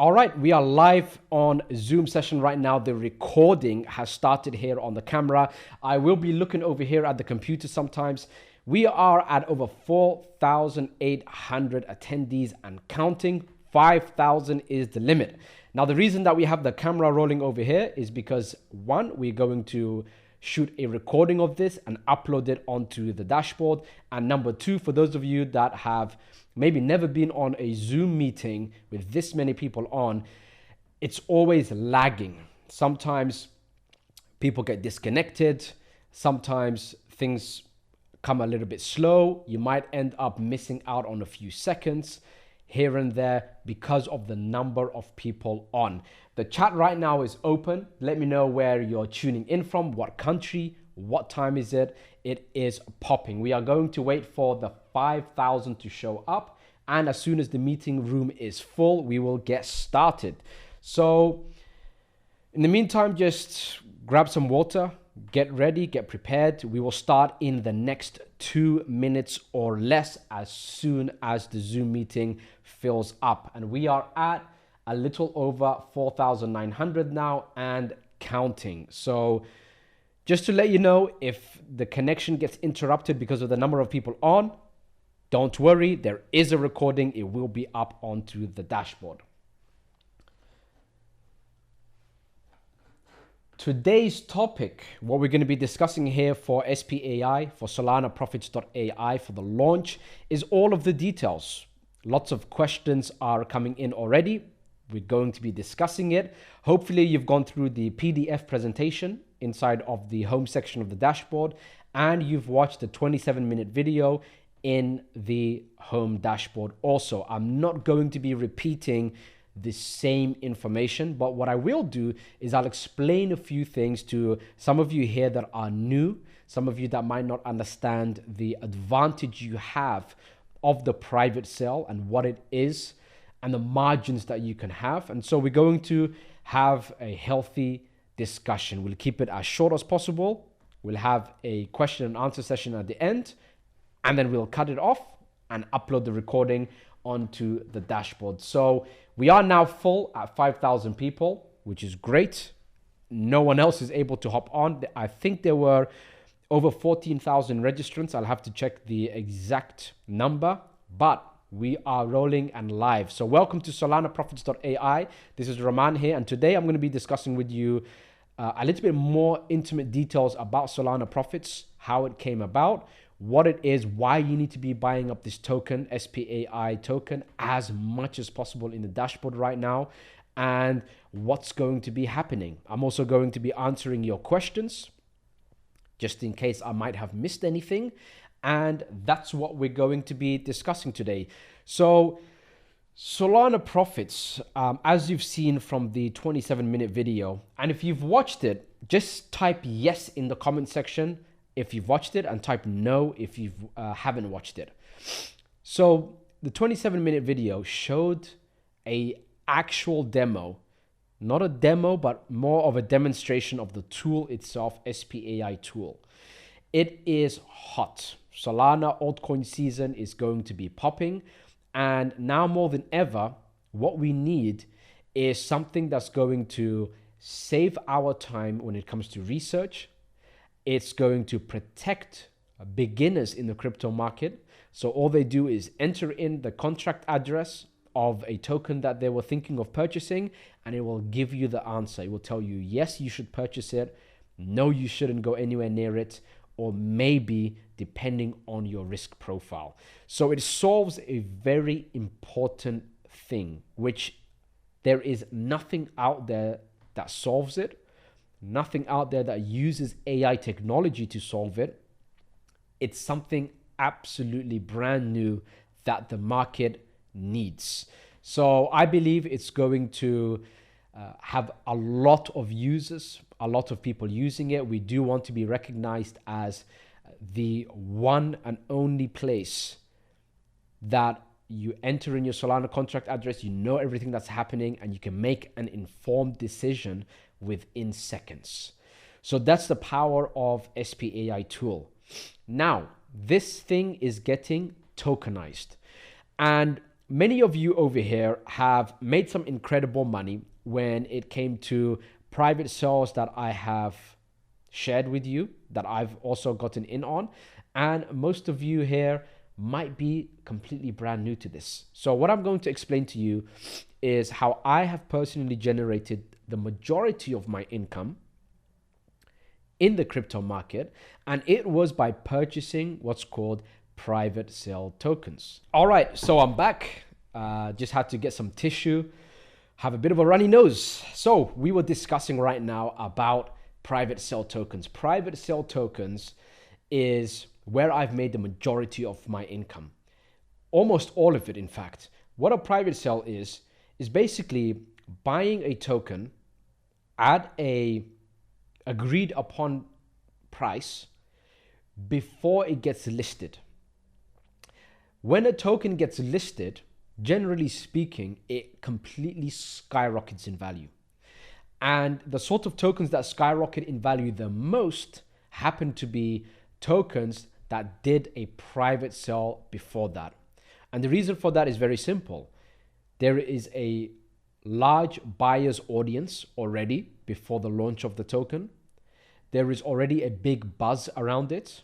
All right, we are live on Zoom session right now. The recording has started here on the camera. I will be looking over here at the computer sometimes. We are at over 4,800 attendees and counting. 5,000 is the limit. Now, the reason that we have the camera rolling over here is because one, we're going to shoot a recording of this and upload it onto the dashboard. And number two, for those of you that have maybe never been on a Zoom meeting with this many people on, it's always lagging. Sometimes people get disconnected. Sometimes things come a little bit slow. You might end up missing out on a few seconds here and there because of the number of people on. The chat right now is open. Let me know where you're tuning in from, what country, what time is it? It is popping. We are going to wait for the 5,000 to show up. And as soon as the meeting room is full, we will get started. So in the meantime, just grab some water, get ready, get prepared. We will start in the next 2 minutes or less as soon as the Zoom meeting fills up. And we are at a little over 4,900 now and counting. So just to let you know, if the connection gets interrupted because of the number of people on, don't worry, there is a recording. It will be up onto the dashboard. Today's topic, what we're going to be discussing here for S.P.A.I, for SolanaProfitsAI, for the launch, is all of the details. Lots of questions are coming in already. We're going to be discussing it. Hopefully you've gone through the PDF presentation inside of the home section of the dashboard, and you've watched the 27-minute video in the home dashboard also. I'm not going to be repeating the same information, but what I will do is I'll explain a few things to some of you here that are new, some of you that might not understand the advantage you have of the private sale and what it is and the margins that you can have. And so we're going to have a healthy discussion. We'll keep it as short as possible. We'll have a question and answer session at the end, and then we'll cut it off and upload the recording onto the dashboard. So we are now full at 5,000 people, which is great. No one else is able to hop on. I think there were over 14,000 registrants. I'll have to check the exact number, but we are rolling and live. So welcome to SolanaProfitsAI. This is Rahman here, and today I'm going to be discussing with you a little bit more intimate details about Solana Profits, how it came about, what it is, why you need to be buying up this token, S.P.A.I token, as much as possible in the dashboard right now, and what's going to be happening. I'm also going to be answering your questions, just in case I might have missed anything. And that's what we're going to be discussing today. So Solana Profits, as you've seen from the 27-minute video, and if you've watched it, just type yes in the comment section if you've watched it, and type no if you haven't watched it. So the 27-minute video showed a actual demo, not a demo, but more of a demonstration of the tool itself, S.P.A.I tool. It is hot. Solana altcoin season is going to be popping. And now more than ever, what we need is something that's going to save our time when it comes to research. It's going to protect beginners in the crypto market. So all they do is enter in the contract address of a token that they were thinking of purchasing, and it will give you the answer. It will tell you, yes, you should purchase it. No, you shouldn't go anywhere near it, or maybe depending on your risk profile. So it solves a very important thing, which there is nothing out there that solves it. Nothing out there that uses AI technology to solve it. It's something absolutely brand new that the market needs. So I believe it's going to have a lot of users, a lot of people using it. We do want to be recognized as the one and only place that you enter in your Solana contract address, you know everything that's happening, and you can make an informed decision within seconds. So that's the power of S.P.A.I tool. Now, this thing is getting tokenized. And many of you over here have made some incredible money when it came to private sales that I have shared with you, that I've also gotten in on. And most of you here might be completely brand new to this. So what I'm going to explain to you is how I have personally generated the majority of my income in the crypto market, and it was by purchasing what's called private sale tokens. All right, so I'm back. Just had to get some tissue, have a bit of a runny nose. So we were discussing right now about private sale tokens. Private sale tokens is where I've made the majority of my income. Almost all of it, in fact. What a private sale is basically buying a token at a agreed upon price before it gets listed. When a token gets listed, generally speaking, it completely skyrockets in value. And the sort of tokens that skyrocket in value the most happen to be tokens that did a private sale before that. And the reason for that is very simple. There is a large buyer's audience already before the launch of the token. There is already a big buzz around it.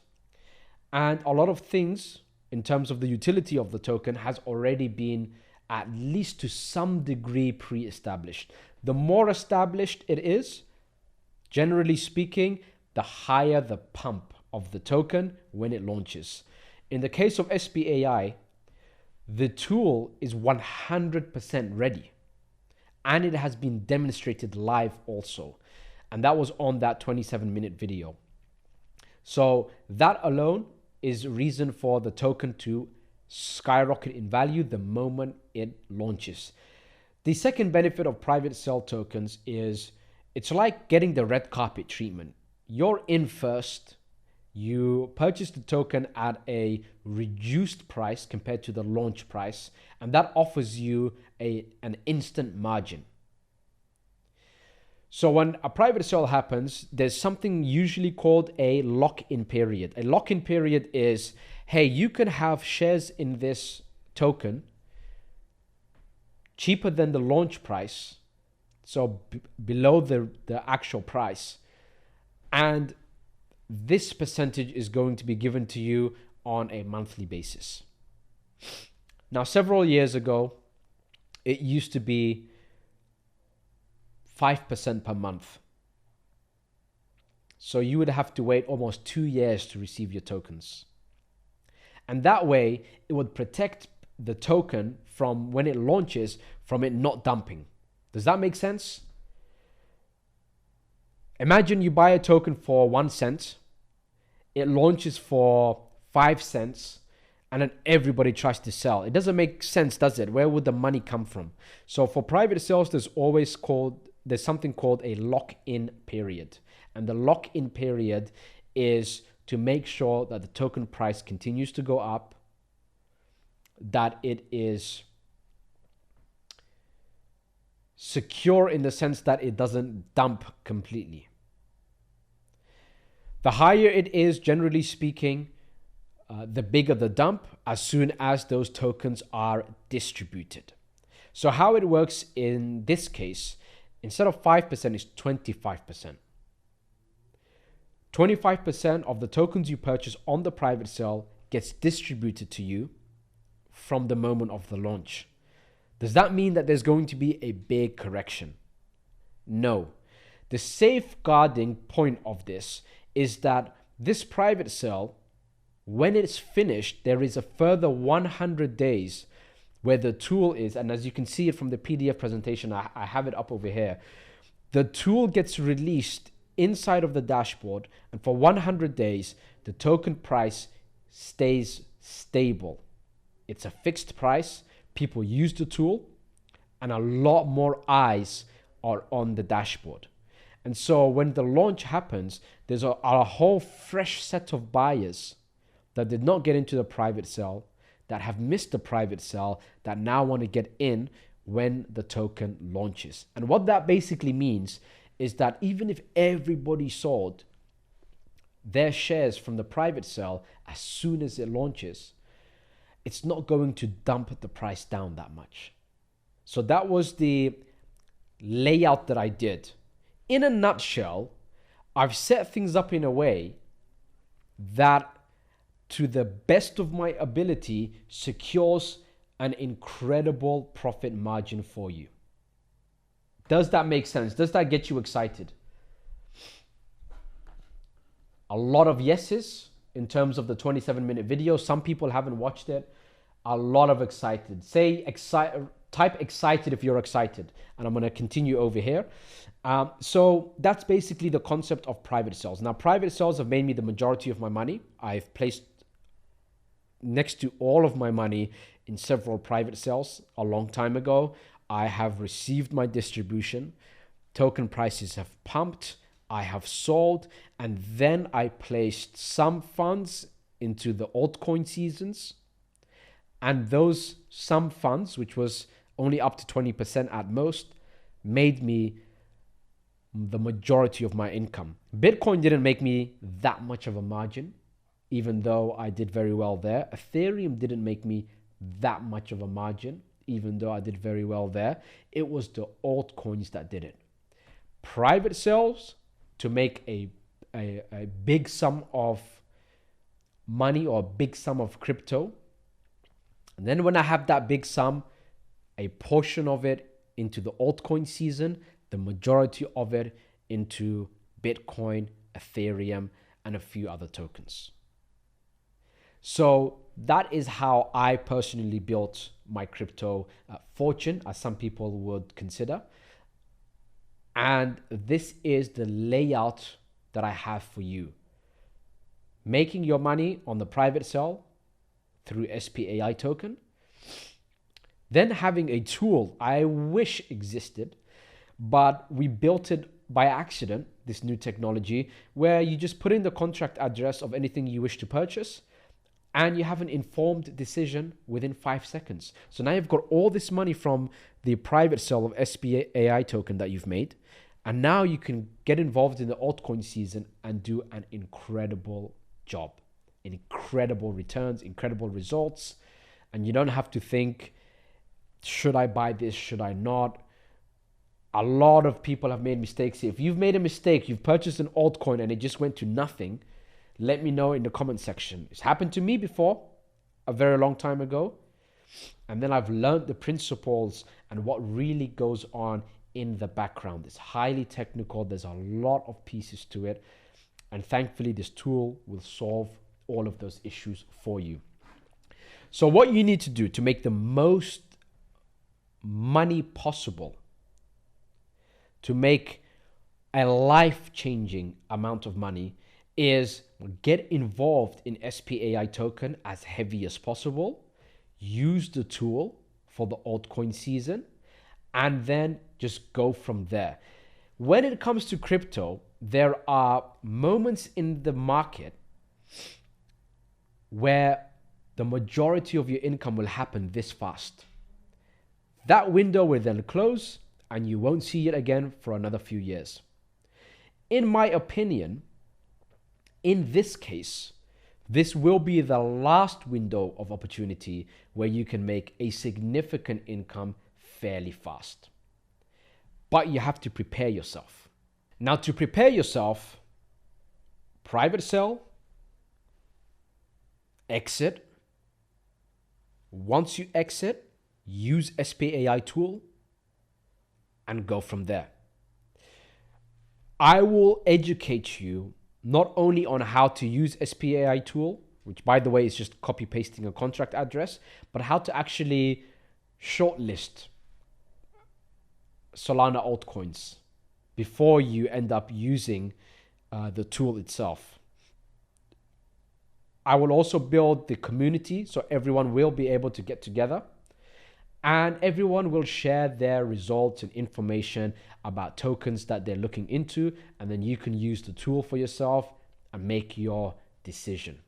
And a lot of things in terms of the utility of the token has already been at least to some degree pre-established. The more established it is, generally speaking, the higher the pump of the token when it launches. In the case of S.P.A.I, the tool is 100% ready, and it has been demonstrated live also. And that was on that 27-minute video. So that alone is reason for the token to skyrocket in value the moment it launches. The second benefit of private sale tokens is it's like getting the red carpet treatment. You're in first. You purchase the token at a reduced price compared to the launch price, and that offers you an instant margin. So when a private sale happens, there's something usually called a lock-in period. A lock-in period is, hey, you can have shares in this token cheaper than the launch price, so below the actual price. And this percentage is going to be given to you on a monthly basis. Now, several years ago, it used to be 5% per month. So you would have to wait almost 2 years to receive your tokens. And that way, it would protect the token from when it launches, from it not dumping. Does that make sense? Imagine you buy a token for 1 cent, it launches for 5 cents, and then everybody tries to sell. It doesn't make sense, does it? Where would the money come from? So for private sales, there's something called a lock-in period. And the lock-in period is to make sure that the token price continues to go up, that it is secure in the sense that it doesn't dump completely. The higher it is, generally speaking, the bigger the dump as soon as those tokens are distributed. So how it works in this case, instead of 5%, it's 25%. 25% of the tokens you purchase on the private sale gets distributed to you from the moment of the launch. Does that mean that there's going to be a big correction? No. The safeguarding point of this is that this private sale, when it's finished, there is a further 100 days where the tool is, and as you can see it from the PDF presentation, I have it up over here. The tool gets released inside of the dashboard, and for 100 days, the token price stays stable. It's a fixed price. People use the tool, and a lot more eyes are on the dashboard. And so when the launch happens, there's a whole fresh set of buyers that did not get into the private sale, that have missed the private sale, that now want to get in when the token launches. And what that basically means is that even if everybody sold their shares from the private sale as soon as it launches, it's not going to dump the price down that much. So that was the layout that I did. In a nutshell, I've set things up in a way that, to the best of my ability, secures an incredible profit margin for you. Does that make sense? Does that get you excited? A lot of yeses in terms of the 27-minute video. Some people haven't watched it. A lot of excited. Type excited if you're excited. And I'm going to continue over here. So that's basically the concept of private sales. Now, private sales have made me the majority of my money. I've placed next to all of my money in several private sales a long time ago. I have received my distribution. Token prices have pumped. I have sold. And then I placed some funds into the altcoin seasons. And those some funds, which was only up to 20% at most, made me the majority of my income. Bitcoin didn't make me that much of a margin, even though I did very well there. Ethereum didn't make me that much of a margin, even though I did very well there. It was the altcoins that did it. Private sales to make a big sum of money or a big sum of crypto. And then when I have that big sum, a portion of it into the altcoin season, the majority of it into Bitcoin, Ethereum, and a few other tokens. So that is how I personally built my crypto fortune, as some people would consider. And this is the layout that I have for you. Making your money on the private sale through S.P.A.I token. Then having a tool I wish existed, but we built it by accident, this new technology, where you just put in the contract address of anything you wish to purchase, and you have an informed decision within 5 seconds. So now you've got all this money from the private sale of S.P.A.I token that you've made, and now you can get involved in the altcoin season and do an incredible job. Incredible returns, incredible results, and you don't have to think, should I buy this, should I not? A lot of people have made mistakes here. If you've made a mistake, you've purchased an altcoin and it just went to nothing, let me know in the comment section. It's happened to me before, a very long time ago. And then I've learned the principles and what really goes on in the background. It's highly technical. There's a lot of pieces to it. And thankfully, this tool will solve all of those issues for you. So what you need to do to make the most money possible, to make a life-changing amount of money, is get involved in S.P.A.I token as heavy as possible, use the tool for the altcoin season, and then just go from there. When it comes to crypto, there are moments in the market where the majority of your income will happen this fast. That window will then close and you won't see it again for another few years. In my opinion, in this case, this will be the last window of opportunity where you can make a significant income fairly fast. But you have to prepare yourself. Now, to prepare yourself, private sale, exit. Once you exit, use S.P.A.I tool and go from there. I will educate you not only on how to use S.P.A.I tool, which by the way is just copy pasting a contract address, but how to actually shortlist Solana altcoins before you end up using the tool itself. I will also build the community so everyone will be able to get together and everyone will share their results and information about tokens that they're looking into, and then you can use the tool for yourself and make your decision.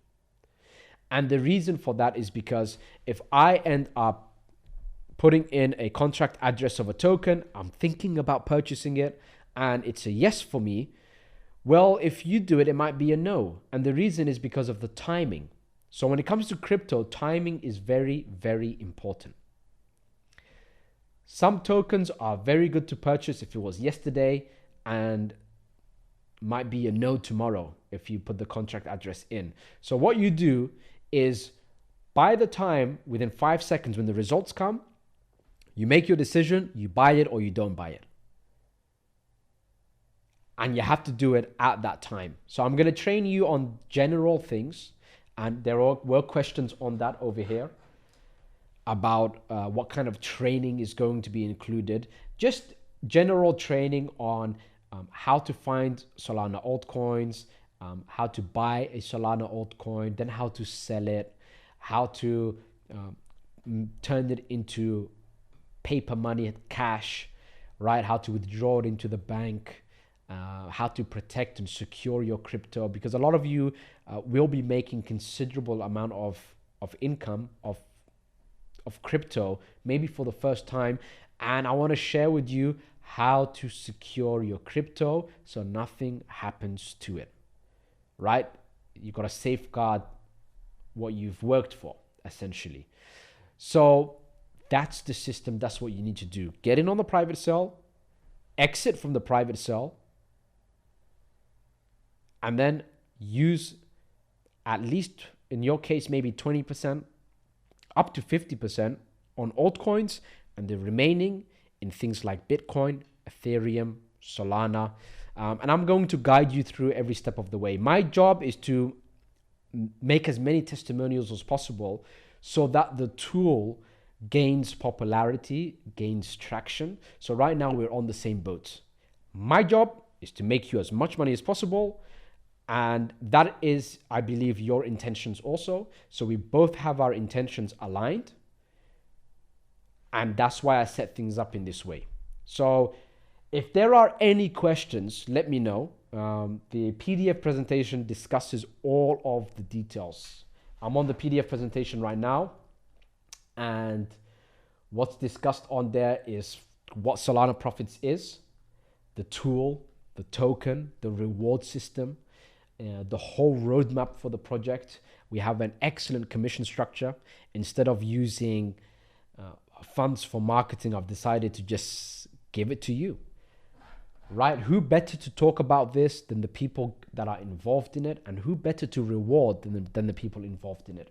And the reason for that is because if I end up putting in a contract address of a token, I'm thinking about purchasing it, and it's a yes for me, well, if you do it, it might be a no. And the reason is because of the timing. So when it comes to crypto, timing is very, very important. Some tokens are very good to purchase if it was yesterday, and might be a no tomorrow if you put the contract address in. So what you do is, by the time, within 5 seconds when the results come, you make your decision, you buy it or you don't buy it. And you have to do it at that time. So I'm going to train you on general things, and there were questions on that over here about what kind of training is going to be included. Just general training on how to find Solana altcoins, how to buy a Solana altcoin, then how to sell it, how to turn it into paper money, cash, right? How to withdraw it into the bank, how to protect and secure your crypto, because a lot of you will be making considerable amount of income of crypto, maybe for the first time. And I want to share with you how to secure your crypto so nothing happens to it, right? You got to safeguard what you've worked for, essentially. So that's the system. That's what you need to do. Get in on the private sale, exit from the private sale, and then use at least, in your case, maybe 20%, up to 50% on altcoins, and the remaining in things like Bitcoin, Ethereum, Solana. And I'm going to guide you through every step of the way. My job is to make as many testimonials as possible so that the tool gains popularity, gains traction. So right now we're on the same boat. My job is to make you as much money as possible. And that is, I believe, your intentions also. So we both have our intentions aligned. And that's why I set things up in this way. So if there are any questions, let me know. The PDF presentation discusses all of the details. I'm on the PDF presentation right now. And what's discussed on there is what Solana Profits is, the tool, the token, the reward system, the whole roadmap for the project. We have an excellent commission structure. Instead of using funds for marketing, I've decided to just give it to you, right? Who better to talk about this than the people that are involved in it, and who better to reward than the people involved in it?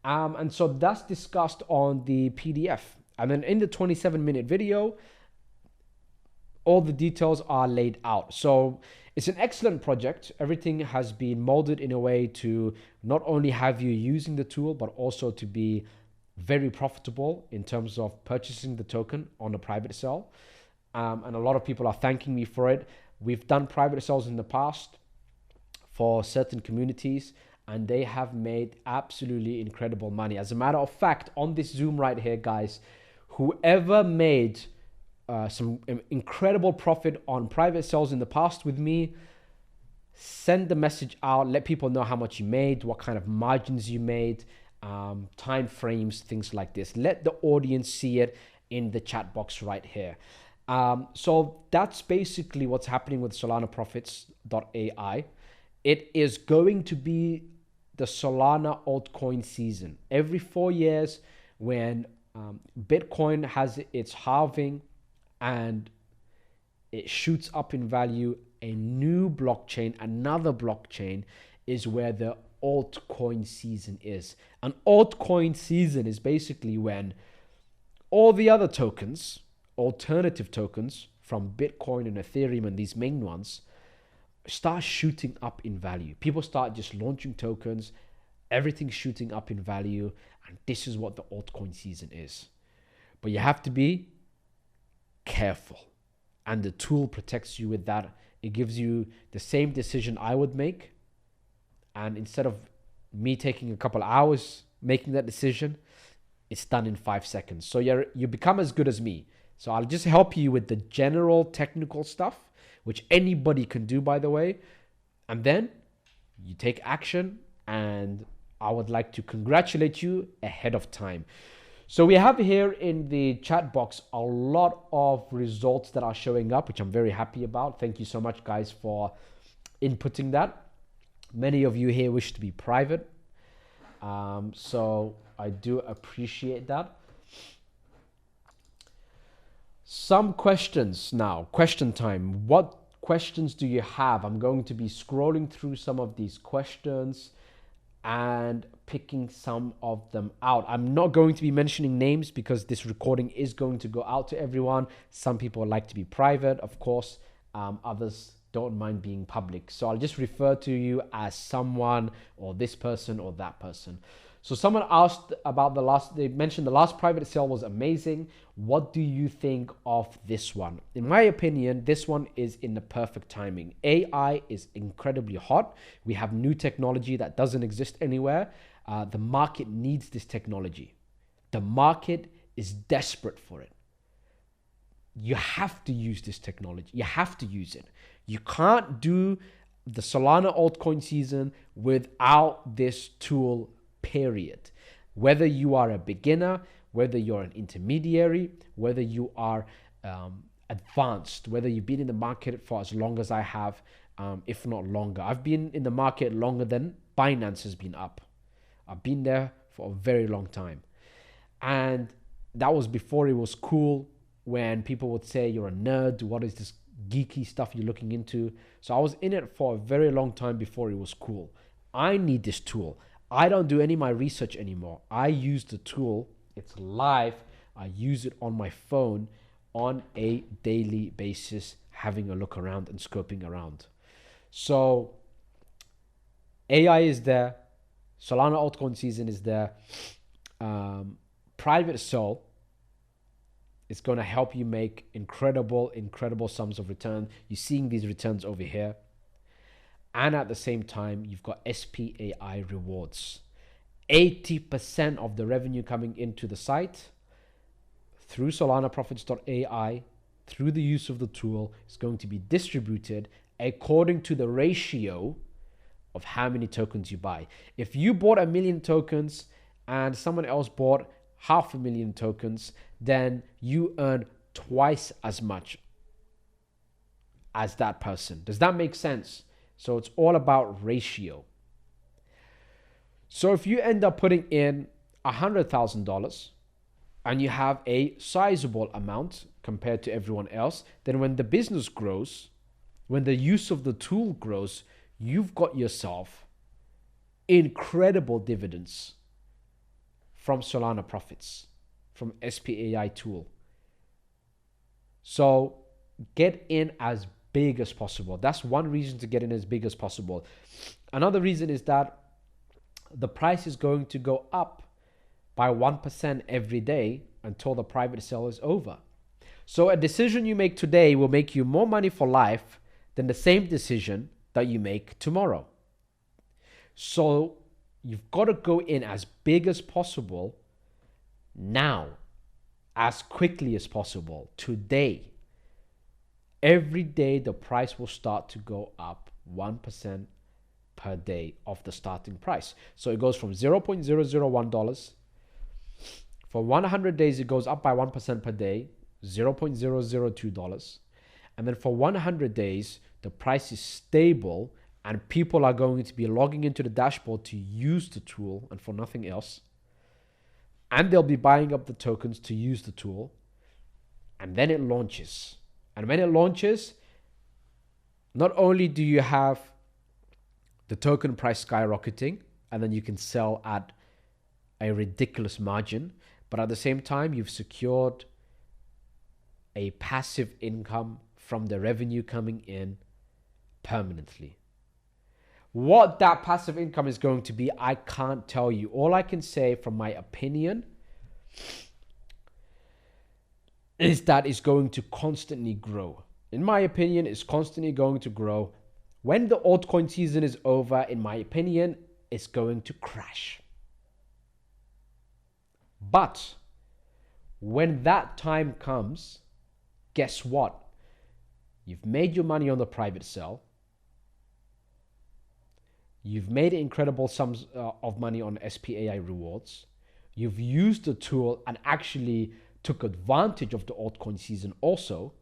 And so that's discussed on the PDF. And then in the 27-minute video, all the details are laid out. So it's an excellent project. Everything has been molded in a way to not only have you using the tool, but also to be very profitable in terms of purchasing the token on a private sale. And a lot of people are thanking me for it. We've done private sales in the past for certain communities, and they have made absolutely incredible money. As a matter of fact, on this Zoom right here, guys, whoever made some incredible profit on private sales in the past with me, send the message out, let people know how much you made, what kind of margins you made, time frames, things like this. Let the audience see it in the chat box right here. So that's basically what's happening with SolanaProfitsAI. It is going to be the Solana altcoin season. Every 4 years, when Bitcoin has its halving and it shoots up in value, a new blockchain, another blockchain, is where the altcoin season is. An altcoin season is basically when all the other tokens, alternative tokens from Bitcoin and Ethereum and these main ones, start shooting up in value. People start just launching tokens, everything's shooting up in value, and this is what the altcoin season is. But you have to be careful, and the tool protects you with that. It gives you the same decision I would make, and instead of me taking a couple hours making that decision, it's done in 5 seconds. So you become as good as me. So I'll just help you with the general technical stuff, which anybody can do, by the way. And then you take action, and I would like to congratulate you ahead of time. So we have here in the chat box a lot of results that are showing up, which I'm very happy about. Thank you so much, guys, for inputting that. Many of you here wish to be private. So I do appreciate that. Some questions now, question time. What questions do you have? I'm going to be scrolling through some of these questions and picking some of them out. I'm not going to be mentioning names because this recording is going to go out to everyone. Some people like to be private, of course. Others don't mind being public. So I'll just refer to you as someone or this person or that person. So someone asked about they mentioned the last private sale was amazing. What do you think of this one? In my opinion, this one is in the perfect timing. AI is incredibly hot. We have new technology that doesn't exist anywhere. The market needs this technology. The market is desperate for it. You have to use this technology. You have to use it. You can't do the Solana altcoin season without this tool, period. Whether you are a beginner, whether you're an intermediary, whether you are advanced, whether you've been in the market for as long as I have, if not longer. I've been in the market longer than Binance has been up. I've been there for a very long time. And that was before it was cool, when people would say you're a nerd, what is this geeky stuff you're looking into? So I was in it for a very long time before it was cool. I need this tool. I don't do any of my research anymore. I use the tool. It's live. I use it on my phone on a daily basis, having a look around and scoping around. So AI is there. Solana altcoin season is there. Private sale is going to help you make incredible sums of return. You're seeing these returns over here. And at the same time, you've got S.P.A.I rewards. 80% of the revenue coming into the site through SolanaProfitsAI, through the use of the tool, is going to be distributed according to the ratio of how many tokens you buy. If you bought 1 million tokens and someone else bought 500,000 tokens, then you earn twice as much as that person. Does that make sense? So it's all about ratio. So if you end up putting in $100,000 and you have a sizable amount compared to everyone else, then when the business grows, when the use of the tool grows, you've got yourself incredible dividends from Solana Profits, from S.P.A.I tool. So get in as big as possible. That's one reason to get in as big as possible. Another reason is that the price is going to go up by 1% every day until the private sale is over. So a decision you make today will make you more money for life than the same decision that you make tomorrow. So you've got to go in as big as possible now, as quickly as possible, today. Every day the price will start to go up 1% per day of the starting price. So it goes from $0.001. For 100 days, it goes up by 1% per day, $0.002. And then for 100 days, the price is stable and people are going to be logging into the dashboard to use the tool and for nothing else. And they'll be buying up the tokens to use the tool. And then it launches. And when it launches, not only do you have the token price skyrocketing, and then you can sell at a ridiculous margin, but at the same time, you've secured a passive income from the revenue coming in permanently. What that passive income is going to be, I can't tell you. All I can say from my opinion is that it's going to constantly grow. In my opinion, it's constantly going to grow. When the altcoin season is over, in my opinion, it's going to crash. But when that time comes, guess what? You've made your money on the private sale. You've made incredible sums of money on S.P.A.I rewards. You've used the tool and actually took advantage of the altcoin season also,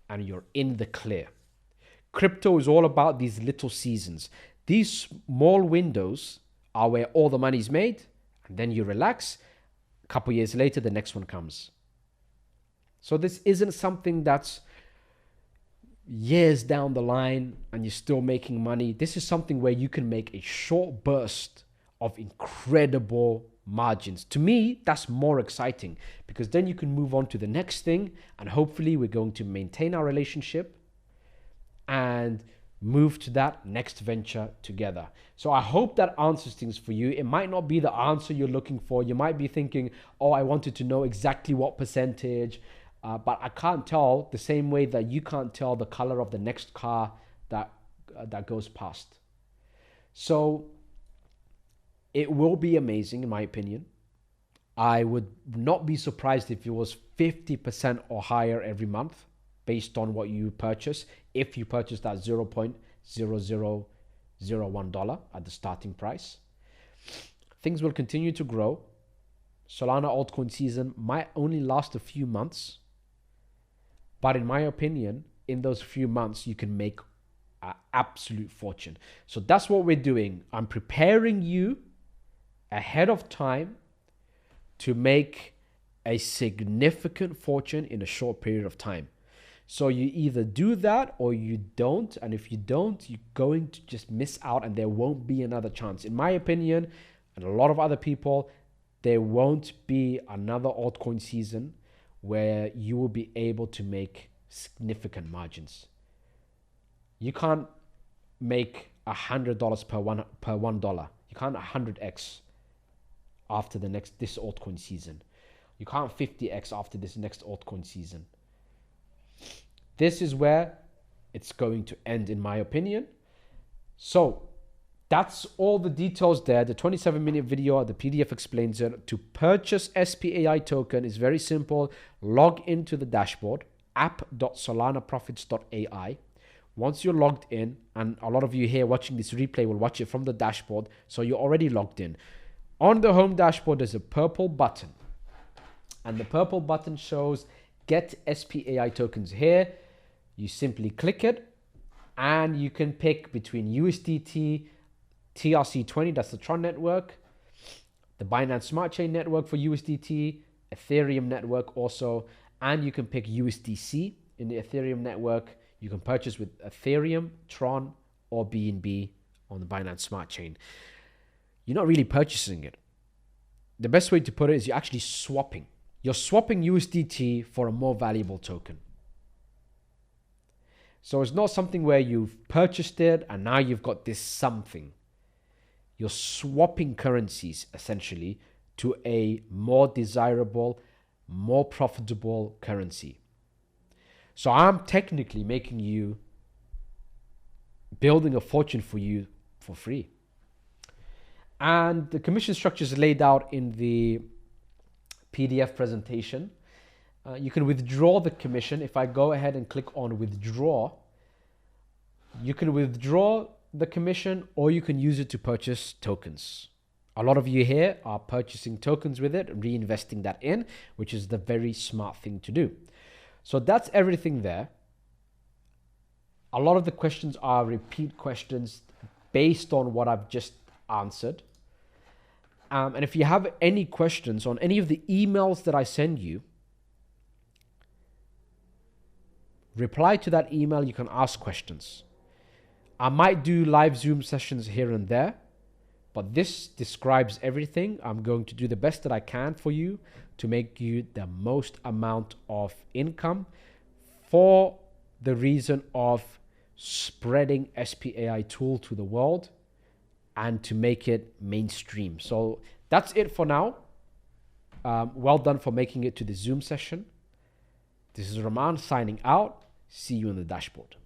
and you're in the clear. Crypto is all about these little seasons. These small windows are where all the money's made, and then you relax. A couple years later, the next one comes. So this isn't something that's years down the line and you're still making money. This is something where you can make a short burst of incredible margins. To me, that's more exciting, because then you can move on to the next thing, and hopefully we're going to maintain our relationship and move to that next venture together. So I hope that answers things for you. It might not be the answer you're looking for. You might be thinking, oh, I wanted to know exactly what percentage, but I can't tell, the same way that you can't tell the color of the next car that goes past. So it will be amazing, in my opinion. I would not be surprised if it was 50% or higher every month based on what you purchase. If you purchase that $0.0001 at the starting price, things will continue to grow. Solana altcoin season might only last a few months, but in my opinion, in those few months, you can make an absolute fortune. So that's what we're doing. I'm preparing you ahead of time to make a significant fortune in a short period of time. So you either do that or you don't. And if you don't, you're going to just miss out and there won't be another chance. In my opinion, and a lot of other people, there won't be another altcoin season where you will be able to make significant margins. You can't make $100 per $1. You can't 100x after this altcoin season. You can't 50x after this next altcoin season. This is where it's going to end, in my opinion. So that's all the details there. The 27-minute video, the PDF explains it. To purchase S.P.A.I token is very simple. Log into the dashboard, app.SolanaProfitsAI. Once you're logged in, and a lot of you here watching this replay will watch it from the dashboard, so you're already logged in. On the home dashboard, there's a purple button, and the purple button shows Get S.P.A.I tokens here. You simply click it, and you can pick between USDT, TRC20, that's the Tron network, the Binance Smart Chain network for USDT, Ethereum network also, and you can pick USDC in the Ethereum network. You can purchase with Ethereum, Tron, or BNB on the Binance Smart Chain. You're not really purchasing it. The best way to put it is you're actually swapping. You're swapping USDT for a more valuable token. So it's not something where you've purchased it and now you've got this something. You're swapping currencies essentially to a more desirable, more profitable currency. So I'm technically making you, building a fortune for you for free. And the commission structure is laid out in the PDF presentation. You can withdraw the commission. If I go ahead and click on withdraw, you can withdraw the commission or you can use it to purchase tokens. A lot of you here are purchasing tokens with it, reinvesting that in, which is the very smart thing to do. So that's everything there. A lot of the questions are repeat questions based on what I've just answered. And if you have any questions on any of the emails that I send you, reply to that email. You can ask questions. I might do live Zoom sessions here and there, but this describes everything. I'm going to do the best that I can for you to make you the most amount of income for the reason of spreading S.P.A.I tool to the world and to make it mainstream. So that's it for now. Well done for making it to the Zoom session. This is Rahman signing out. See you in the dashboard.